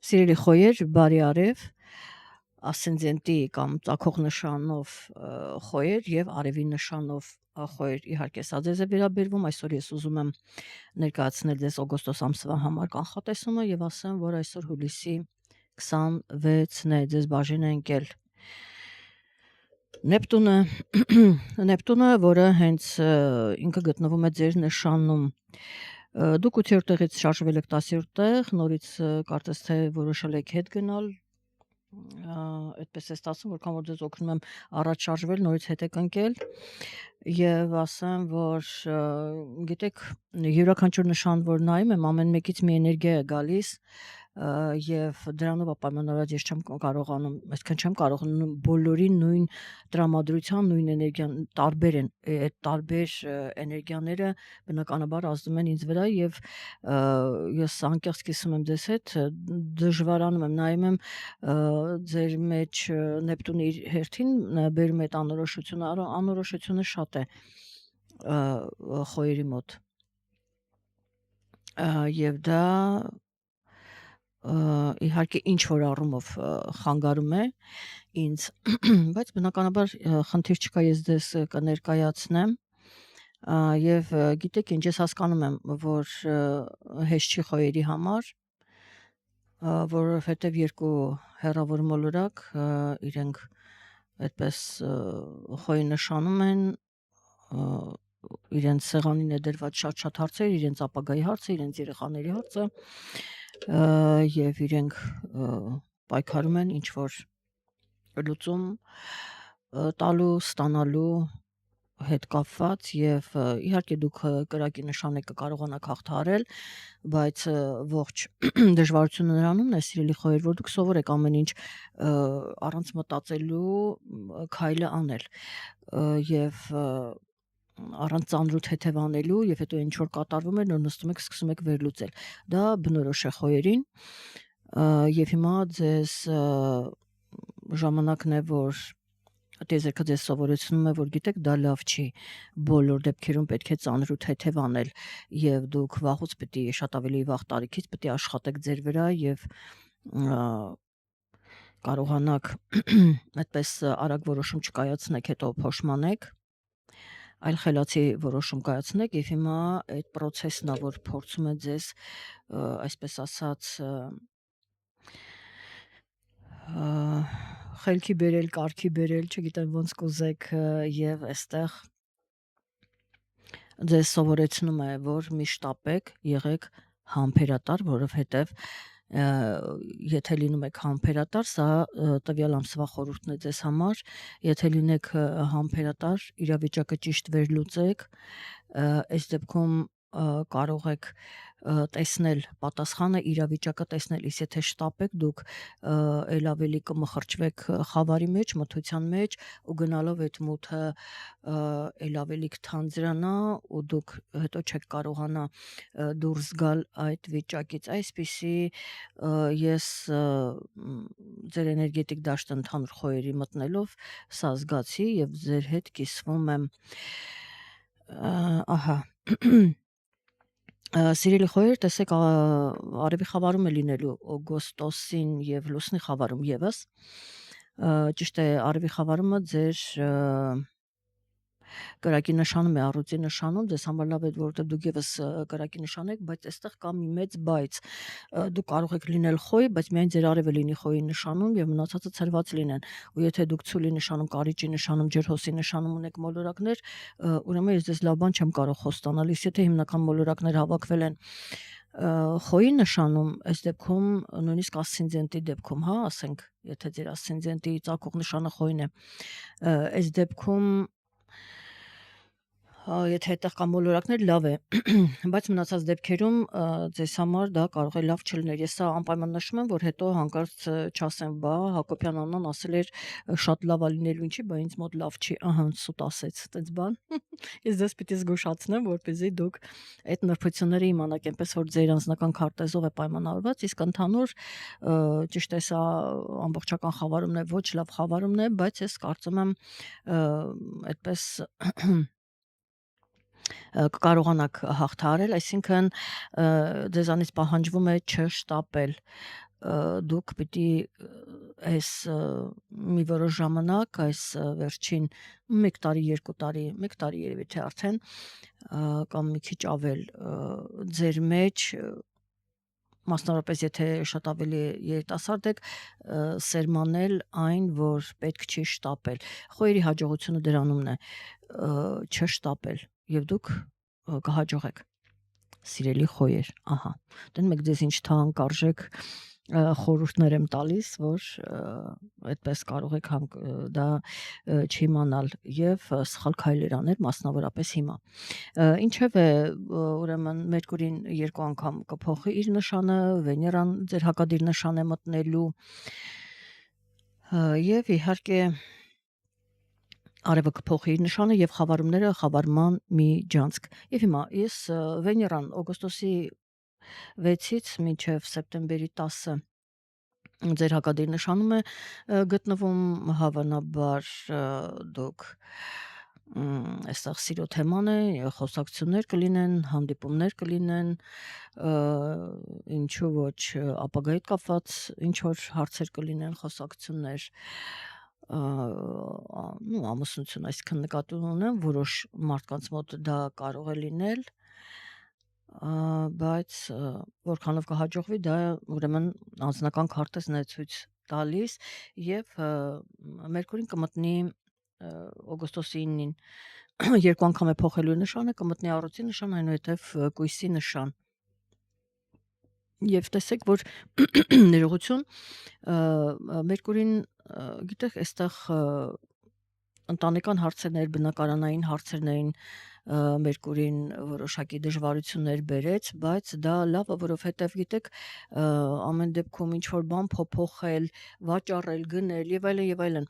Սիրելի խոյեր, բարի արև, ասցենդենտի կամ ծագող նշանով խոյեր եւ արևի նշանով խոյեր իհարկե սա ձեզ է վերաբերվում, այսօր ես ուզում եմ ներկայացնել ձեզ օգոստոս ամսվա համար կանխատեսումը եւ ասեմ, որ այսօր հուլիսի 26-ն է, ձեզ բաժին է ընկել Նեպտունը, Նեպտունը, որը հենց ինքը գտնվում է ձեր նշանում Դուք 8-րդ տեղից շարժվել եք 10-րդ տեղ, նորից կարծես թե որոշել եք հետ գնալ, այդպես է ստացվում, որքան որ ձեզ օգնում եմ առաջ շարժվել, նորից հետ եք ընկել եւ ասեմ, որ գիտեք, յուրաքանչյուր նշան, որ նայում եմ, ամեն մեկից մի էներգիա է գալիս եւ դրանով ապայմանորված ես չեմ կարողանում, այսինքն չեմ կարող բոլորի նույն տրամադրության, նույն էներգիան տարբեր են, այդ տարբեր էներգիաները բնականաբար ազդում են ինձ վրա եւ ես անկեղծ կիսում եմ ձեզ հետ, դժվարանում եմ, նայում եմ ձեր մեջ Նեպտունի իր հերթին բերում է այդ անորոշությունը շատ է խոյերի մոտ եւ դա իհարկե ինչ որ առումով խանգարում է ինձ, բայց բնականաբար խնդիր չկա, ես ձեզ կներկայացնեմ եւ գիտեք ինչ, ես հասկանում եմ, որ հեշտ չի խոյերի համար, որովհետեւ երկու հեռավոր մոլորակ իրենք այդպես խոյի նշանում են, իրենց սեղանին է դրված շատ հարցեր, իրենց ապագայի հարցը, իրենց երեխաների հարցը եւ իրենք պայքարում են ինչ որ լուծում տալու, ստանալու հետ կապված եւ իհարկե դուք կրակի նշան եք կարողանաք հաղթահարել, բայց ողջ դժվարությունը նրանումն է, սիրելի խոյեր, որ դուք սովոր եք ամեն ինչ առանց մտածելու քայլը անել եւ առանց ծանրութ հետևանելու եւ հետո ինչ որ կատարվում է, նոր նստում եք, սկսում եք վերլուծել։ Դա բնորոշ է խոյերին եւ հիմա ձեզ ժամանակն է, որ տիեզերքը ձեզ սովորեցնում է, որ գիտեք, դա լավ չի, բոլոր դեպքերում պետք է ծանրութ հետևանել եւ դուք վաղուց պետք է շատ ավելի վաղ տարիքից պետք է աշխատեք ձեր վրա եւ կարողանաք այդպես արագ որոշում չկայացնեք, հետո փոշմանեք, այլ խելացի որոշում կայացնեք եւ հիմա այդ process-ն է, որ փորձում է ձեզ այսպես ասած խելքի բերել, կարգի բերել, չգիտեմ ոնց կուզեք եւ այստեղ ձեզ սովորեցնում է, որ միշտ ապեք, եղեք համբերատար, որովհետեւ եթե լինում եք համբերատար, սա տվյալ ամսվա խորհուրդն է ձեզ համար, եթե լինեք համբերատար, իրավիճակը ճիշտ վերլուծեք, այս դեպքում կարող եք տեսնել պատասխանը, իրավիճակը տեսնել, իսկ եթե շտապեք, դուք ել ավելի կմխրճվեք խավարի մեջ, մթության մեջ ու գնալով այդ մութը ել ավելի կթանձրանա ու դուք հետո չեք կարողանա դուրս գալ այդ վիճակից, այսպիսի ես ձեր էներգետիկ դաշտը ընդհանուր խոյերի մտնելով սա զգացի եւ ձեր հետ կիսվում եմ ահա Սիրելի խոյեր, տեսեք արևի խավարում է լինելու օգոստոսին եւ լուսնի խավարում եւս ճիշտ է արևի խավարումը ձեր կրակի նշանում է, առուծի նշանում, ձեզ համար լավ է, որովհետեւ դուք եւս կրակի նշան եք, բայց այստեղ կա մի մեծ բայց դուք կարող եք լինել խոյ, բայց միայն ձեր արևը լինի խոյի նշանում եւ մնացածը ցրված լինեն ու եթե դուք ցուլի նշանում, կարիճի նշանում, ջրհոսի նշանում ունեք մոլորակներ, ուրեմն ես ձեզ լավ բան չեմ կարող խոստանալ, իսկ եթե հիմնական մոլորակներ հավաքվել են խոյի նշանում, այս դեպքում նույնիսկ ասցենդենտի դեպքում, հա, ասենք, եթե ձեր ասցենդենտի ծագող նշանը խոյն է, այս դեպքում եթե այդտեղ կան մոլորակներ, լավ է, բայց մնացած դեպքերում ձեզ համար դա կարող է լավ չլիներ։ Ես սա անպայման նշում եմ, որ հետո հանկարծ չասեմ, բա Հակոբյան Աննան ասել էր շատ լավ է լինելու, ինչի, բա ինձ մոտ լավ չի, ահա սուտ ասեց, այդպես բան։ Ես ձեզ պիտի զգուշացնեմ, որպեսզի դուք այդ նրբությունները իմանաք, այնպես որ ձեր անձնական քարտեզով է պայմանավորված, իսկ ընդհանուր ճիշտ է սա ամբողջական խավարումն է, ոչ լավ խավարումն է, բայց ես կարծում եմ այդպես կկարողանաք հաղթահարել, այսինքն ձեզանից պահանջվում է չշտապել, դուք պիտի այս մի որոշ ժամանակ, այս վերջին 1 տարի, 2 տարի, 1 տարի երևի թե արդեն կամ մի քիչ ավել ձեր մեջ, մասնավորապես եթե շատ ավելի երիտասարդ եք, սերմանել այն, որ պետք չի շտապել։ Խոյերի հաջողությունը դրանումն է, չշտապել, եւ դուք կհաջողեք։ Սիրելի խոյեր, ահա, դեն մեկ ձեզ ինչ թանկարժեք խորհուրդներ եմ տալիս, որ այդպես կարող եք դա չիմանալ եւ սխալ քայլեր անել, մասնավորապես հիմա։ Ինչևէ, ուրեմն Մերկուրին 2 անգամ կփոխի իր նշանը, Վեներան ձեր հակադիր նշան է մտնելու եւ իհարկե արևը կփոխի իր նշանը եւ խավարումները խավարման միջանցք։ Եվ հիմա ես Վեներան օգոստոսի 6-ից մինչև սեպտեմբերի 10-ը ձեր հակադիր նշանում է գտնվում, հավանաբար դուք այստեղ սիրո թեման է, խոսակցություններ կլինեն, հանդիպումներ կլինեն, ինչու ոչ ապագայի կապված ինչ որ հարցեր կլինեն, խոսակցություններ, ամուսնություն, այսինքն նկատի ունեմ, որոշ մարդկանց մոտ դա կարող է լինել, բայց որքանով կհաջողվի, դա ուրեմն անձնական քարտեզն է ցույց տալիս եւ Մերկուրին կմտնի օգոստոսի 9-ին 2 անգամ է փոխելու նշանը, կմտնի առոցի նշան, այնուհետև կույսի նշան։ Եվ տեսեք, որ ներողություն, Մերկուրին, գիտեք, այստեղ ընտանեկան հարցերն էր, բնակարանային հարցերն էին, Մերկուրին որոշակի դժվարություններ բերեց, բայց դա լավ է, որովհետև գիտեք, ամեն դեպքում ինչ որ բան փոփոխել, վաճառել, գնել եւ այլն եւ այլն,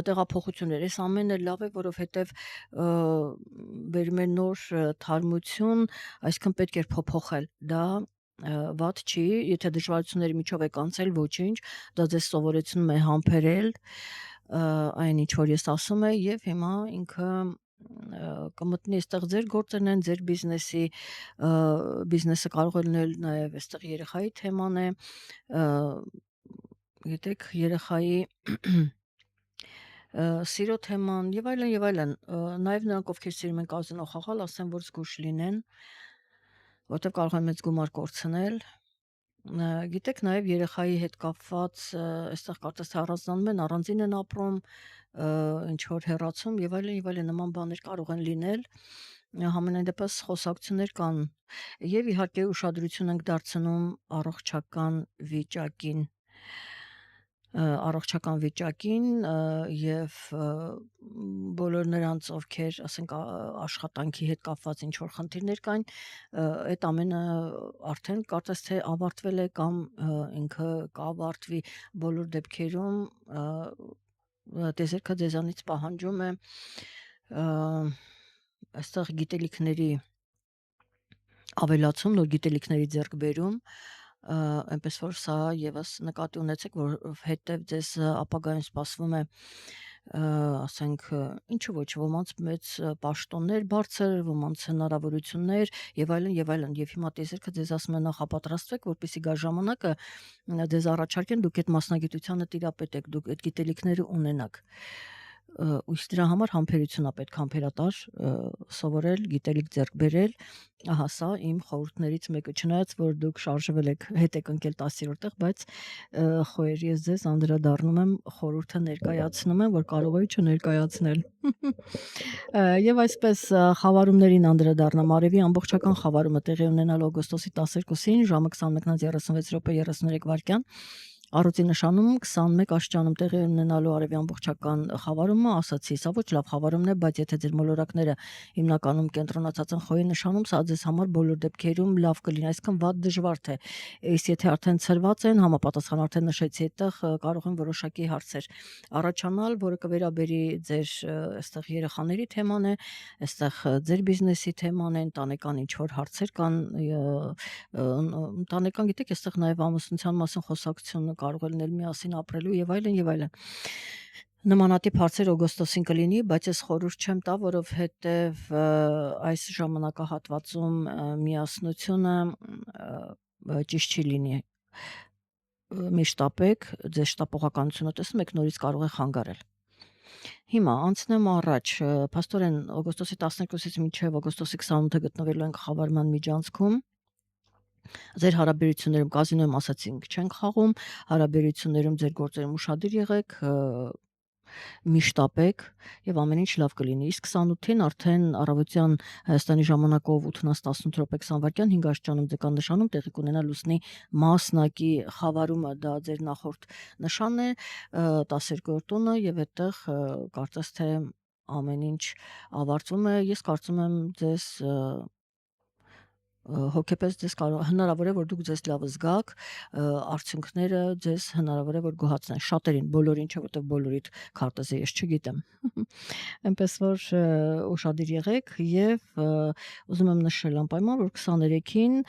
տեղափոխություններ, այս ամենը լավ է, որովհետև բերում է նոր թարմություն, այսինքն պետք է փոփոխել, դա վատ չի, եթե դժվարությունների միջով եք անցել, ոչինչ, դա ձեզ սովորեցնում է համբերել այն ինչ որ ես ասում եմ եւ հիմա ինքը կմտնի այստեղ ձեր գործերն են, ձեր բիզնեսը կարող է լինել նաեւ այստեղ երեխայի թեման է, գիտեք, երեխայի սիրո թեման եւ այլն, նաեւ նրանք ովքեր սիրում են կազինո խաղալ, ասեմ որ զգուշ լինեն, որտեղ կարող են մեծ գումար կորցնել։ Գիտեք, նաև երեխայի հետ կապված այստեղ կարծես թե առանձնանում են, առանձին են ապրում, ինչ որ հեռացում եւ այլն նման բաներ կարող են լինել, համենայն դեպս խոսակցություններ կան եւ իհարկե ուշադրություն ենք դարձնում առողջական վիճակին եւ բոլոր նրանց, ովքեր, ասենք, աշխատանքի հետ կապված ինչ որ խնդիրներ կան, այդ ամենը արդեն կարծես թե ավարտվել է կամ ինքը կավարտվի, բոլոր դեպքերում տեսերքը ձեզանից պահանջում է այստեղ գիտելիքների ավելացում, նոր գիտելիքների ձեռքբերում, այնպես որ սա եւս նկատի ունեցեք, որովհետեւ ձեզ ապագայում սպասվում է, ասենք, ինչու ոչ, ոմանց մեծ պաշտոններ բարձր, ոմանց հնարավորություններ եւ այլն, եւ հիմա տեսերքը ձեզ ասում է նախապատրաստվեք, որպեսզի գա ժամանակը ձեզ առաջարկեն, դուք այդ մասնագիտությանը տիրապետեք, դուք այդ գիտելիքները ունենաք, իսկ դրա համար համբերություն է պետք, համբերատար սովորել, գիտելիք ձեռք բերել, ահա սա իմ խորհուրդներից մեկը, չնայած որ դուք շարժվել եք, հետ եք ընկել 10-րդ տեղ, բայց խոյեր, ես ձեզ անդրադառնում եմ, խորհուրդը ներկայացնում եմ, որ կարող էի չներկայացնել։ Եվ այսպես խավարումներին անդրադառնամ, արևի ամբողջական խավարումը տեղի ունենալ օգոստոսի 12-ին ժամը 21:36 առոցի նշանում 21 աշճանում տեղի ունենալու արևի ամբողջական խավարումը, ասացի, սա ոչ լավ խավարումն է, բայց եթե ձեր մոլորակները հիմնականում կենտրոնացած են խոյի նշանում, սա ձեզ համար բոլոր դեպքերում լավ կլինի, այսինքն վատ դժվար թե, իսկ եթե արդեն ցրված են, համապատասխան արդեն նշեցի, այդտեղ կարող են որոշակի հարցեր առաջանալ, որը կվերաբերի ձեր այստեղ երեխաների թեման է, այստեղ ձեր բիզնեսի թեման է, ընտանեկան ինչ որ հարցեր կան, ընտանեկան, գիտեք, այստեղ նաև ամուսնության մասին խոսակցությունը կարող է լինել, միասին ապրելու եւ այլն։ Նմանատիպ հարցեր օգոստոսին կլինի, բայց ես խորհուրդ չեմ տա, որովհետև այս ժամանակահատվածում միասնությունը ճիշտ չի լինի։ Միշտ ապեք, ձեր շտապողականությունը տեսնում եք, նորից կարող է խանգարել։ Հիմա անցնեմ առաջ, փաստորեն օգոստոսի 12-ից մինչև օգոստոսի 28-ը գտնվելու ենք խավարման միջանցքում։ Ձեր հարաբերություններում կազինոյում ասացինք չենք խաղում, հարաբերություններում ձեր գործերում ուշադիր եղեք, միշտ ապեք եւ ամեն ինչ լավ կլինի։ Իսկ 28-ին արդեն առավոտյան Հայաստանի ժամանակով 8:18 րոպե 20 վայրկյան 5 աստիճանում ձգանշանում տեղի կունենա լուսնի մասնակի խավարումը, դա ձեր նախորդ նշանն է, 12-րդ տունը եւ այդտեղ կարծես թե ամեն ինչ ավարտվում է։ Ես կարծում եմ ձեզ հոգեպես ձեզ հնարավոր է որ դուք ձեզ լավ զգաք, արդյունքները ձեզ հնարավոր է որ գոհացնեն, շատերին, բոլորին չէ, որտեղ բոլորիդ քարտեզը ես չգիտեմ։ Այնպես որ ուշադիր եղեք եւ ուզում եմ նշել անպայման որ 23-ին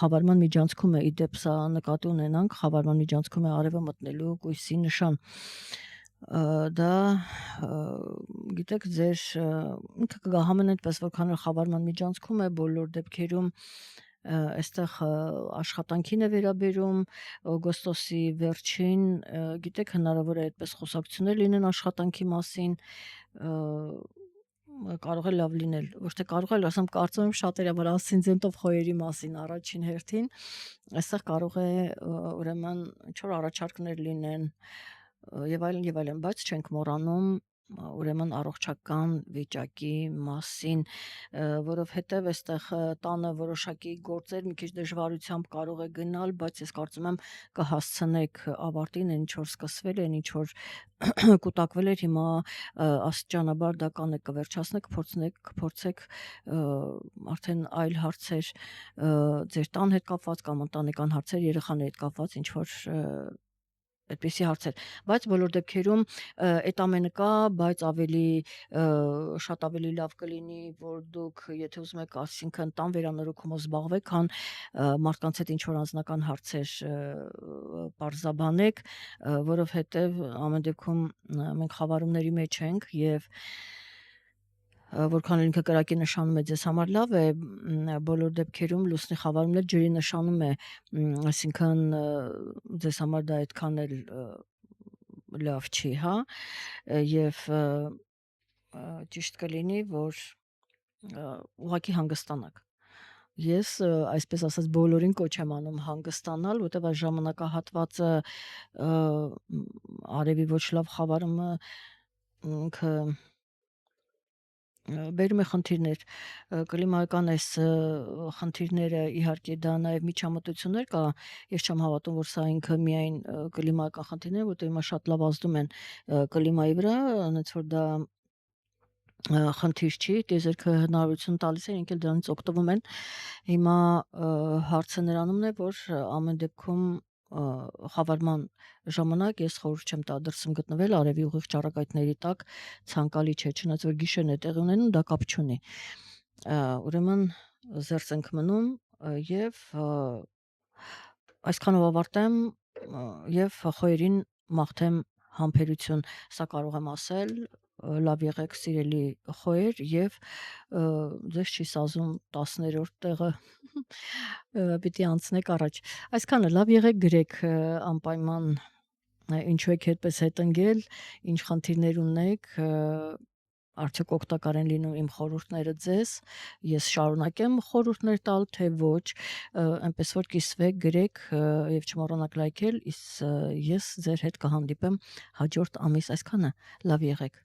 խավարման միջանցքում է, իդեպ սա նկատի ունենանք, խավարման միջանցքում է արևը մտնելու կույսի նշան։ Դա գիտեք ձեր ինքը կգա համեն այդպես որքան խավարման միջանցքում է բոլոր դեպքերում այստեղ աշխատանքին է վերաբերում օգոստոսի վերջին գիտեք հնարավոր է այդպես խոսակցություններ լինեն աշխատանքի մասին կարող է լավ լինել ոչ թե կարող է ասեմ կարծում եմ շատերը որ ասցենզենտով խոյերի մասին առաջին հերթին այստեղ կարող է ուրեմն ինչ որ առաջարկներ լինեն եւ այլն, բայց չենք մոռանում ուրեմն առողջական վիճակի մասին, որովհետեւ այստեղ տանը որոշակի գործեր մի քիչ դժվարությամբ կարող է գնալ, բայց ես կարծում եմ կհասցնեք ավարտին, ինչ որ սկսվել է, ինչ որ կուտակվել էր, հիմա աստիճանաբար դա կանեք կվերջացնեք, կփորձեք արդեն այլ հարցեր ձեր տան հետ կապված կամ ընտանեկան հարցեր երեխաների հետ կապված ինչ որ այդպիսի հարցեր, բայց բոլոր դեպքերում այդ ամենը կա, բայց շատ ավելի լավ կլինի, որ դուք եթե ուզում եք, այսինքն տան վերանորոգումով զբաղվեք, քան մարդկանց հետ ինչ որ անձնական հարցեր պարզաբանեք, որովհետև ամեն դեպքում մենք խավարումների մեջ ենք եւ որքան ինքը կրակի նշանում է ձեզ համար լավ է, բոլոր դեպքերում լուսնի խավարումն էլ ջրի նշանում է, այսինքն ձեզ համար դա այդքան էլ լավ չի, հա, եւ ճիշտ կլինի, որ ուղղակի հանգստանաք։ Ես այսպես ասած բոլորին կոչ եմ անում հանգստանալ, որտեղ այս ժամանակահատվածը արևի ոչ լավ խավարումը ինքը բերում է խնդիրներ, կլիմայական այս խնդիրները իհարկե դա նաև միջամտություններ կա, ես չեմ հավատում, որ սա ինքը միայն կլիմայական խնդիրներ, որտեղ հիմա շատ լավ ազդում են կլիմայի վրա, այնց որ դա խնդիր չի, տիեզերքը հնարավորություն տալիս է, ինքն էլ դրանից օգտվում են։ Հիմա հարցը նրանումն է, որ ամեն դեպքում խավարման ժամանակ ես խորհուրդ չեմ տա դրսում գտնվել արևի ուղիղ ճառագայթների տակ ցանկալի չէ, չնայած որ գիշերն է տեղի ունենում, դա կապ չունի։ Ուրեմն զերծ ենք մնում եւ այսքանով ավարտեմ եւ խոյերին մաղթեմ համբերություն, սա կարող եմ ասել, լավ եղեք սիրելի խոյեր եւ ձեզ չի սազում 10-րդ տեղը պիտի անցնեք առաջ։ Այսքանը լավ եղեք, գրեք անպայման ինչու եք այդպես հետ ընկել, ինչ խնդիրներ ունեք, արդյոք օգտակար են լինում իմ խորհուրդները ձեզ, ես շարունակեմ խորհուրդներ տալ, թե ոչ, այնպես որ կիսվեք, գրեք եւ չմոռանաք լայքել, ես ձեր հետ կհանդիպեմ հաջորդ ամիս, այսքանը լավ եղեք։